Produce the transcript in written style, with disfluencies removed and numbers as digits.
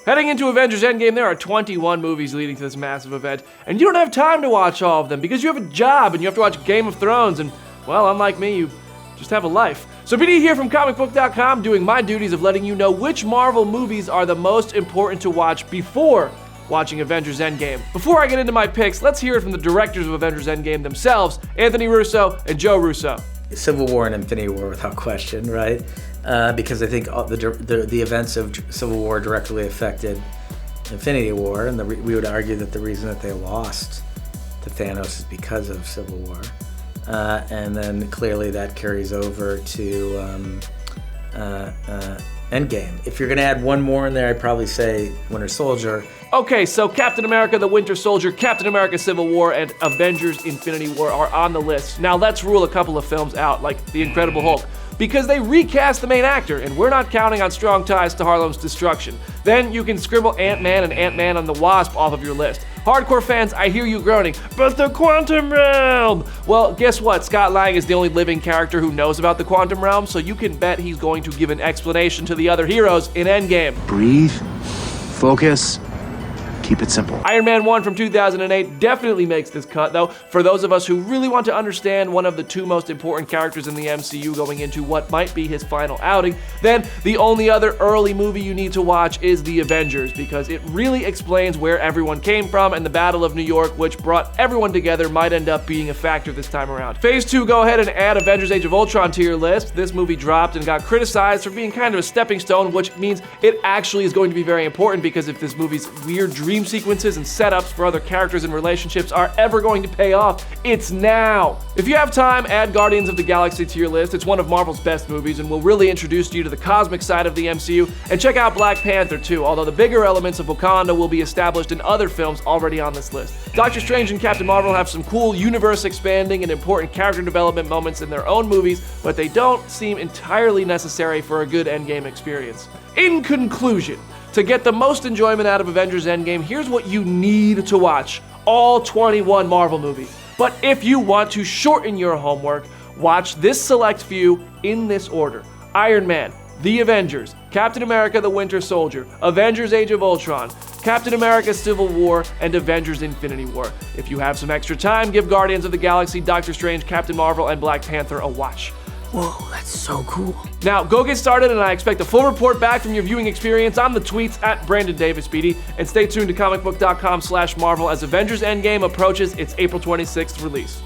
Heading into Avengers Endgame, there are 21 movies leading to this massive event, and you don't have time to watch all of them because you have a job and you have to watch Game of Thrones, and, well, unlike me, you just have a life. So BD here from Comicbook.com doing my duties of letting you know which Marvel movies are the most important to watch before watching Avengers Endgame. Before I get into my picks, let's hear it from the directors of Avengers Endgame themselves, Anthony Russo and Joe Russo. Civil War and Infinity War without question, right? Because I think the events of Civil War directly affected Infinity War, and we would argue that the reason that they lost to Thanos is because of Civil War. And then clearly that carries over to Endgame. If you're gonna add one more in there, I'd probably say Winter Soldier. Okay, so Captain America, the Winter Soldier, Captain America, Civil War, and Avengers Infinity War are on the list. Now let's rule a couple of films out, like The Incredible Hulk, because they recast the main actor, and we're not counting on strong ties to Harlem's destruction. Then you can scribble Ant-Man and Ant-Man and the Wasp off of your list. Hardcore fans, I hear you groaning, but the Quantum Realm! Well, guess what? Scott Lang is the only living character who knows about the Quantum Realm, so you can bet he's going to give an explanation to the other heroes in Endgame. Breathe, focus, keep it simple. Iron Man 1 from 2008 definitely makes this cut, though, for those of us who really want to understand one of the two most important characters in the MCU going into what might be his final outing. Then the only other early movie you need to watch is The Avengers, because it really explains where everyone came from, and the Battle of New York, which brought everyone together, might end up being a factor this time around. Phase 2, go ahead and add Avengers Age of Ultron to your list. This movie dropped and got criticized for being kind of a stepping stone, which means it actually is going to be very important, because if this movie's weird dream sequences and setups for other characters and relationships are ever going to pay off, it's now. If you have time, add Guardians of the Galaxy to your list. It's one of Marvel's best movies and will really introduce you to the cosmic side of the MCU. And check out Black Panther too, although the bigger elements of Wakanda will be established in other films already on this list. Doctor Strange and Captain Marvel have some cool universe expanding and important character development moments in their own movies, but they don't seem entirely necessary for a good Endgame experience. In conclusion, to get the most enjoyment out of Avengers Endgame, here's what you need to watch: all 21 Marvel movies. But if you want to shorten your homework, watch this select few in this order: Iron Man, The Avengers, Captain America the Winter Soldier, Avengers Age of Ultron, Captain America Civil War, and Avengers Infinity War. If you have some extra time, give Guardians of the Galaxy, Doctor Strange, Captain Marvel, and Black Panther a watch. Whoa, that's so cool. Now, go get started, and I expect a full report back from your viewing experience on the tweets at Brandon Davis, BD, and stay tuned to Comicbook.com/Marvel as Avengers Endgame approaches its April 26th release.